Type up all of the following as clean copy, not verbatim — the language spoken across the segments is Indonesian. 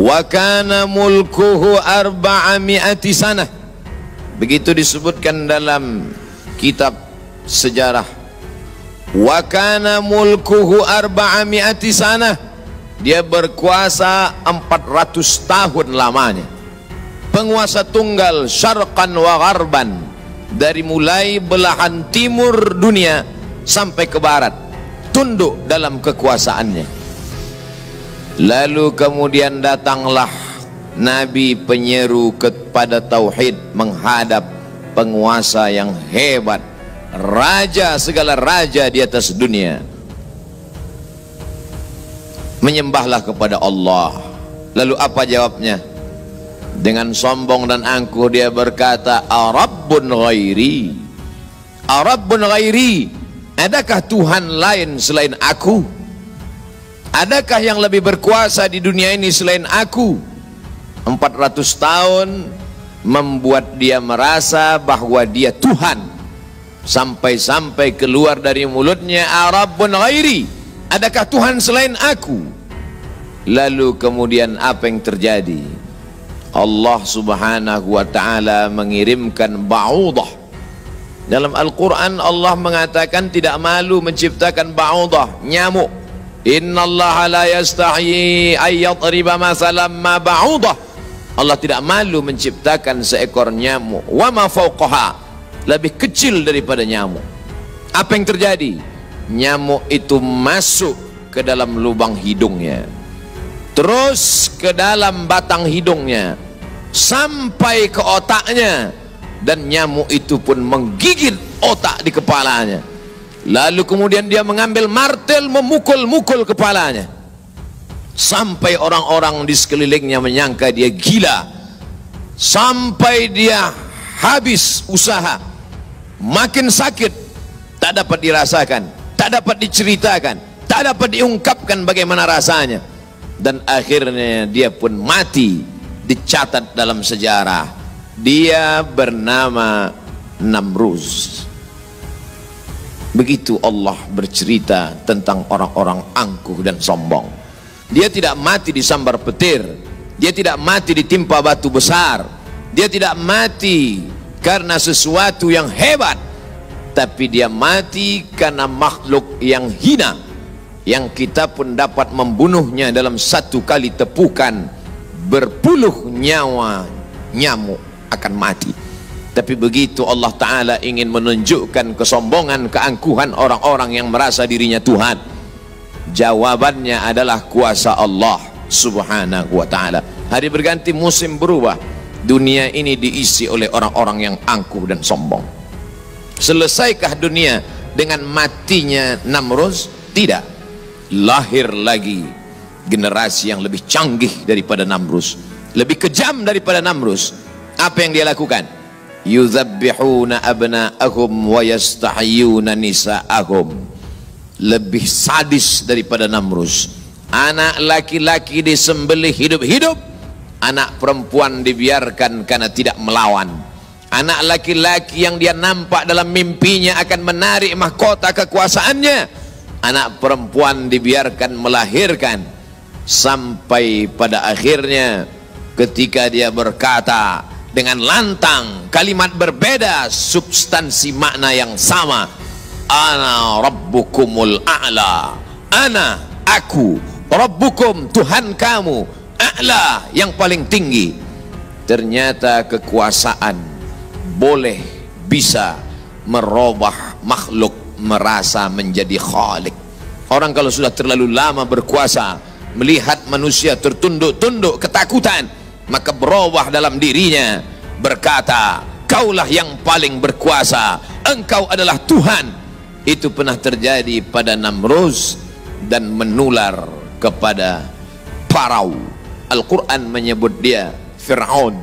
wa kana mulkuhu arba'ami'ati sanah. Begitu disebutkan dalam kitab sejarah, wa kana mulkuhu arba'ami'ati sanah, dia berkuasa 400 tahun lamanya, penguasa tunggal syarqan wa gharban, dari mulai belahan timur dunia sampai ke barat, tunduk dalam kekuasaannya. Lalu kemudian datanglah Nabi penyeru kepada tauhid, menghadap penguasa yang hebat, raja segala raja di atas dunia. Menyembahlah kepada Allah. Lalu apa jawabnya? Dengan sombong dan angkuh dia berkata, Arabbun ghairi, Arabbun ghairi, adakah Tuhan lain selain aku? Adakah yang lebih berkuasa di dunia ini selain aku? 400 tahun membuat dia merasa bahwa dia Tuhan, sampai-sampai keluar dari mulutnya, Arabbun ghairi, adakah Tuhan selain aku? Lalu kemudian apa yang terjadi? Allah subhanahu wa ta'ala mengirimkan ba'udah. Dalam Al-Quran Allah mengatakan tidak malu menciptakan ba'udah, nyamuk. Innallaha la yastahyi ayyadriba masalam ma ba'udah. Allah tidak malu menciptakan seekor nyamuk, wa ma fawqaha, lebih kecil daripada nyamuk. Apa yang terjadi? Nyamuk itu masuk ke dalam lubang hidungnya, terus ke dalam batang hidungnya, sampai ke otaknya, dan nyamuk itu pun menggigit otak di kepalanya. Lalu kemudian dia mengambil martel memukul-mukul kepalanya, sampai orang-orang di sekelilingnya menyangka dia gila, sampai dia habis usaha, makin sakit, tak dapat dirasakan, tak dapat diceritakan, tak dapat diungkapkan bagaimana rasanya, dan akhirnya dia pun mati. Dicatat dalam sejarah, dia bernama Namruz. Begitu Allah bercerita tentang orang-orang angkuh dan sombong. Dia tidak mati disambar petir, dia tidak mati ditimpa batu besar, dia tidak mati karena sesuatu yang hebat, tapi dia mati karena makhluk yang hina, yang kita pun dapat membunuhnya dalam satu kali tepukan. Berpuluh nyawa nyamuk akan mati. Tapi begitu Allah Ta'ala ingin menunjukkan kesombongan, keangkuhan orang-orang yang merasa dirinya Tuhan, jawabannya adalah kuasa Allah Subhanahu wa Ta'ala. Hari berganti, musim berubah, dunia ini diisi oleh orang-orang yang angkuh dan sombong. Selesaikah dunia dengan matinya Namruz? Tidak. Lahir lagi generasi yang lebih canggih daripada Namruz, lebih kejam daripada Namruz. Apa yang dia lakukan? Yuzabbihuna abna'ahum wa yastahyuna nisa'ahum. Lebih sadis daripada Namruz. Anak laki-laki disembelih hidup-hidup, anak perempuan dibiarkan karena tidak melawan. Anak laki-laki yang dia nampak dalam mimpinya akan menarik mahkota kekuasaannya, anak perempuan dibiarkan melahirkan. Sampai pada akhirnya ketika dia berkata dengan lantang, kalimat berbeda, substansi makna yang sama, ana rabbukumul a'la, ana, aku, rabbukum, Tuhan kamu, a'la, yang paling tinggi. Ternyata kekuasaan boleh bisa merubah makhluk merasa menjadi khalik. Orang kalau sudah terlalu lama berkuasa, melihat manusia tertunduk-tunduk ketakutan, maka berubah dalam dirinya, berkata, kaulah yang paling berkuasa, engkau adalah Tuhan. Itu pernah terjadi pada Namruz dan menular kepada Farao. Al-Quran menyebut dia Fir'aun.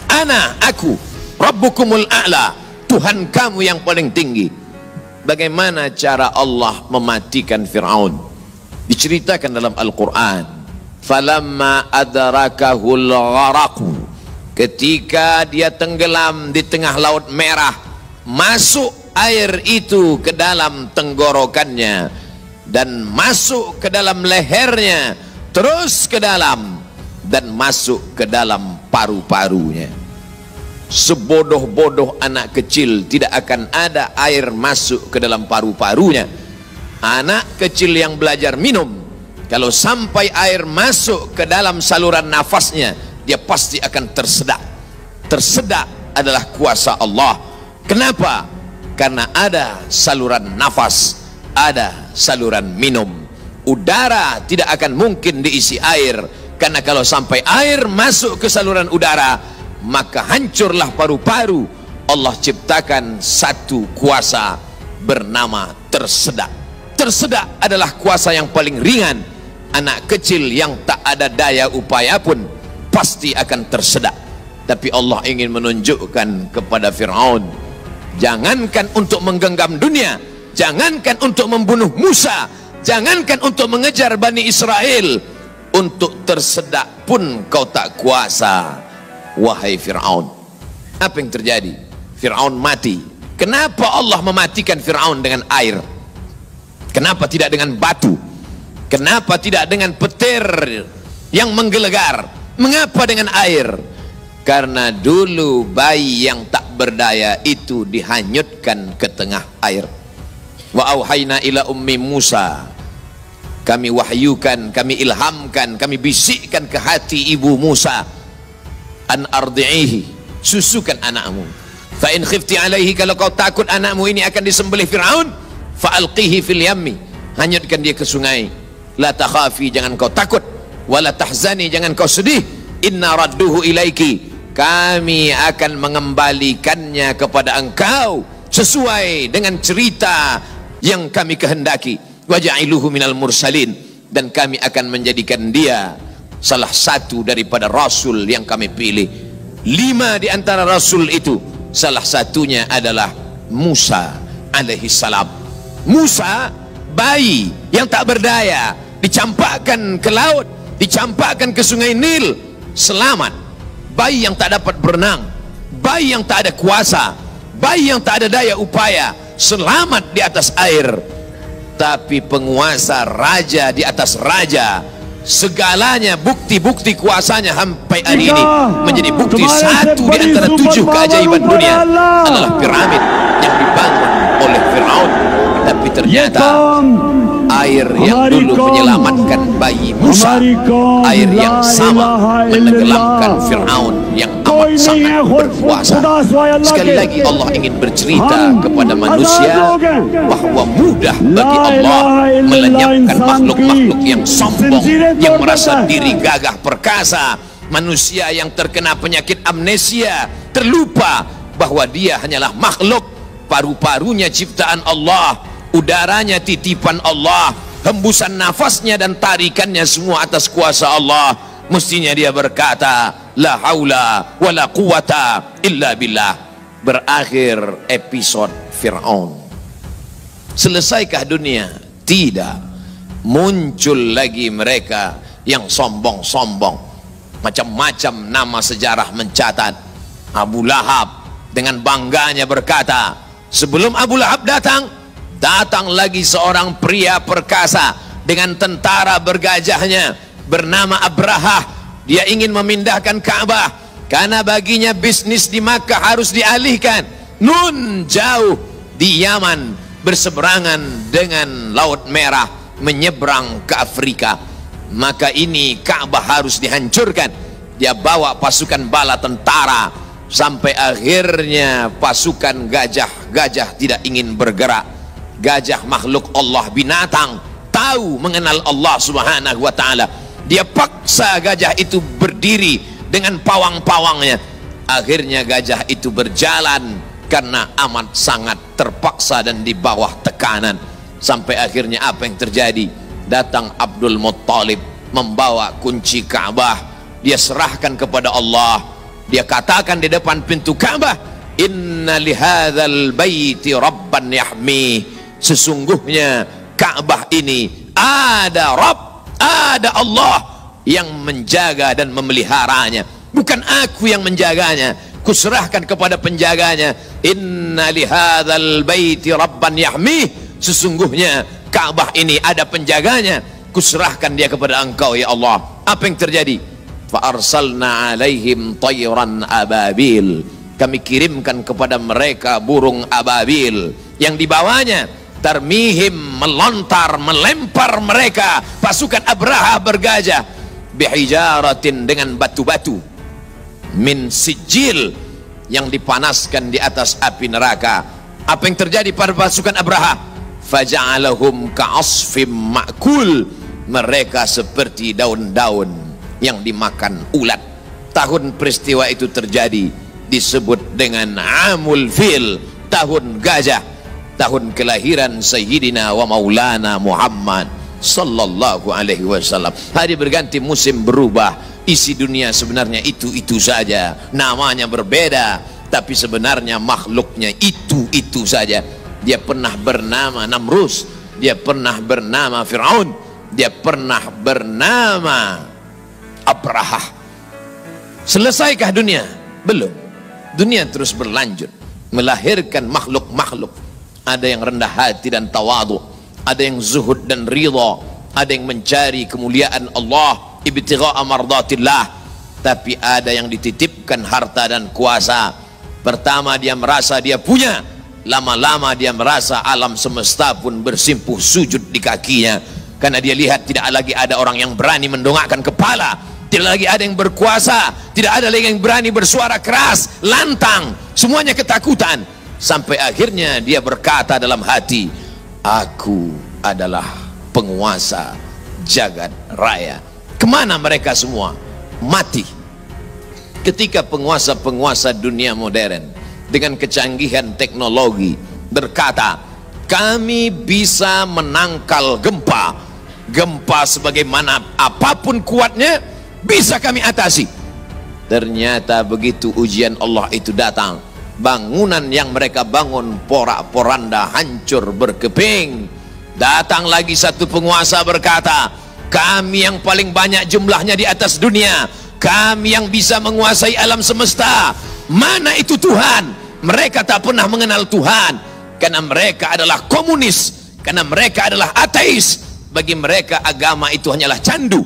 Ana, aku, Rabbukumul a'la, Tuhan kamu yang paling tinggi. Bagaimana cara Allah mematikan Fir'aun? Diceritakan dalam Al-Quran, falamma adrakahul gharaqu, ketika dia tenggelam di tengah laut merah, masuk air itu ke dalam tenggorokannya dan masuk ke dalam lehernya, terus ke dalam, dan masuk ke dalam paru-parunya. Sebodoh-bodoh anak kecil tidak akan ada air masuk ke dalam paru-parunya. Anak kecil yang belajar minum, kalau sampai air masuk ke dalam saluran nafasnya, dia pasti akan tersedak. Tersedak adalah kuasa Allah. Kenapa? Karena ada saluran nafas, ada saluran minum. Udara tidak akan mungkin diisi air, karena kalau sampai air masuk ke saluran udara, maka hancurlah paru-paru. Allah ciptakan satu kuasa bernama tersedak. Tersedak adalah kuasa yang paling ringan. Anak kecil yang tak ada daya upaya pun pasti akan tersedak. Tapi Allah ingin menunjukkan kepada Fir'aun, jangankan untuk menggenggam dunia, jangankan untuk membunuh Musa, jangankan untuk mengejar Bani Israel, untuk tersedak pun kau tak kuasa, wahai Fir'aun. Apa yang terjadi? Fir'aun mati. Kenapa Allah mematikan Fir'aun dengan air? Kenapa tidak dengan batu? Kenapa tidak dengan petir yang menggelegar? Mengapa dengan air? Karena dulu bayi yang tak berdaya itu dihanyutkan ke tengah air. Wa auhayna ila ummi Musa, kami wahyukan, kami ilhamkan, kami bisikkan ke hati ibu Musa, an ardi'ihi, susukan anakmu. Fa in khifti alaihi, kalau kau takut anakmu ini akan disembelih Fir'aun, fa alqihi fil yammi, hanyutkan dia ke sungai. La takhafi, jangan kau takut, wala tahzani, jangan kau sedih, inna radduhu ilaiki, kami akan mengembalikannya kepada engkau sesuai dengan cerita yang kami kehendaki. Wajailuhu minal mursalin, dan kami akan menjadikan dia salah satu daripada rasul yang kami pilih. 5 di antara rasul itu, salah satunya adalah Musa alaihi salam. Musa, bayi yang tak berdaya, dicampakkan ke laut, dicampakkan ke sungai Nil, selamat. Bayi yang tak dapat berenang, bayi yang tak ada kuasa, bayi yang tak ada daya upaya, selamat di atas air. Tapi penguasa, raja di atas raja, segalanya, bukti-bukti kuasanya sampai hari ini menjadi bukti. Satu di antara 7 keajaiban dunia adalah piramid yang dibangun oleh Fir'aun. Tapi ternyata air yang dulu menyelamatkan bayi Musa, air yang sama menenggelamkan Fir'aun yang amat sangat berkuasa. Sekali lagi Allah ingin bercerita kepada manusia bahwa mudah bagi Allah melenyapkan makhluk-makhluk yang sombong, yang merasa diri gagah perkasa. Manusia yang terkena penyakit amnesia, terlupa bahwa dia hanyalah makhluk, paru-parunya ciptaan Allah, udaranya titipan Allah, hembusan nafasnya dan tarikannya semua atas kuasa Allah. Mestinya dia berkata, la haula wa la quwata illa billah. Berakhir episode Fir'aun. Selesaikah dunia? Tidak. Muncul lagi mereka yang sombong-sombong. Macam-macam nama sejarah mencatat. Abu Lahab dengan bangganya berkata, sebelum Abu Lahab datang lagi seorang pria perkasa dengan tentara bergajahnya bernama Abrahah. Dia ingin memindahkan Ka'bah karena baginya bisnis di Makkah harus dialihkan. Nun jauh di Yaman, berseberangan dengan Laut Merah, menyeberang ke Afrika. Maka ini Ka'bah harus dihancurkan. Dia bawa pasukan bala tentara, sampai akhirnya pasukan gajah tidak ingin bergerak. Gajah makhluk Allah, binatang, tahu mengenal Allah subhanahu wa ta'ala. Dia paksa gajah itu berdiri dengan pawang-pawangnya. Akhirnya gajah itu berjalan karena amat sangat terpaksa dan di bawah tekanan. Sampai akhirnya apa yang terjadi? Datang Abdul Muttalib membawa kunci Ka'bah. Dia serahkan kepada Allah. Dia katakan di depan pintu Ka'bah, inna lihadzal baiti rabban yahmi. Sesungguhnya Ka'bah ini ada Rabb, ada Allah yang menjaga dan memeliharanya. Bukan aku yang menjaganya, kuserahkan kepada penjaganya. Inna lihadzal baiti rabban yahmi. Sesungguhnya Ka'bah ini ada penjaganya, kuserahkan dia kepada engkau ya Allah. Apa yang terjadi? fa arsalna alaihim tayran ababil, kami kirimkan kepada mereka burung ababil yang dibawanya tarmihim, melontar, melempar mereka pasukan Abraha bergajah, bihijaratin, dengan batu-batu, min sijil, yang dipanaskan di atas api neraka. Apa yang terjadi pada pasukan Abraha? Faja'alahum ka'asfim ma'kul, mereka seperti daun-daun yang dimakan ulat. Tahun peristiwa itu terjadi disebut dengan Amul Fil, tahun gajah, tahun kelahiran Sayyidina wa Maulana Muhammad sallallahu alaihi wasallam. Hari berganti, musim berubah, isi dunia sebenarnya itu-itu saja, namanya berbeda, tapi sebenarnya makhluknya itu-itu saja. Dia pernah bernama Namrus, dia pernah bernama Fir'aun, dia pernah bernama Abraha. Selesaikah dunia? Belum. Dunia terus berlanjut, melahirkan makhluk-makhluk. Ada yang rendah hati dan tawadu, ada yang zuhud dan ridha, ada yang mencari kemuliaan Allah, ibtigha'a mardatillah. Tapi ada yang dititipkan harta dan kuasa. Pertama dia merasa dia punya, lama-lama dia merasa alam semesta pun bersimpuh sujud di kakinya, karena dia lihat tidak lagi ada orang yang berani mendongakkan kepala, tidak lagi ada yang berkuasa, tidak ada lagi yang berani bersuara keras, lantang, semuanya ketakutan. Sampai akhirnya dia berkata dalam hati, aku adalah penguasa jagat raya. Kemana mereka semua? Mati. Ketika penguasa-penguasa dunia modern dengan kecanggihan teknologi berkata, kami bisa menangkal gempa, gempa sebagaimana apapun kuatnya bisa kami atasi. Ternyata begitu ujian Allah itu datang, bangunan yang mereka bangun porak-poranda, hancur berkeping. Datang lagi satu penguasa berkata, kami yang paling banyak jumlahnya di atas dunia, kami yang bisa menguasai alam semesta. Mana itu Tuhan? Mereka tak pernah mengenal Tuhan, karena mereka adalah komunis, karena mereka adalah ateis. Bagi mereka agama itu hanyalah candu.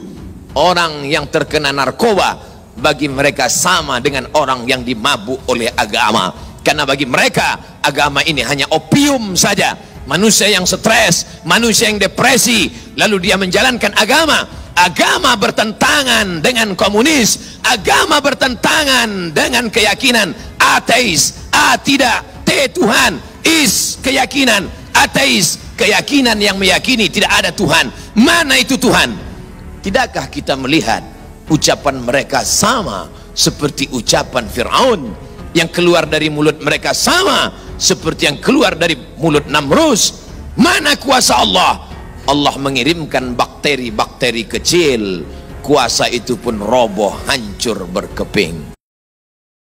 Orang yang terkena narkoba bagi mereka sama dengan orang yang dimabuk oleh agama, karena bagi mereka agama ini hanya opium saja. Manusia yang stres, manusia yang depresi, lalu dia menjalankan agama. Agama bertentangan dengan komunis, agama bertentangan dengan keyakinan ateis. A tidak, T Tuhan, is keyakinan ateis, keyakinan yang meyakini tidak ada Tuhan. Mana itu Tuhan? Tidakkah kita melihat ucapan mereka sama seperti ucapan Fir'aun, yang keluar dari mulut mereka sama seperti yang keluar dari mulut Namrus? Mana kuasa Allah? Allah mengirimkan bakteri-bakteri kecil, kuasa itu pun roboh, hancur berkeping.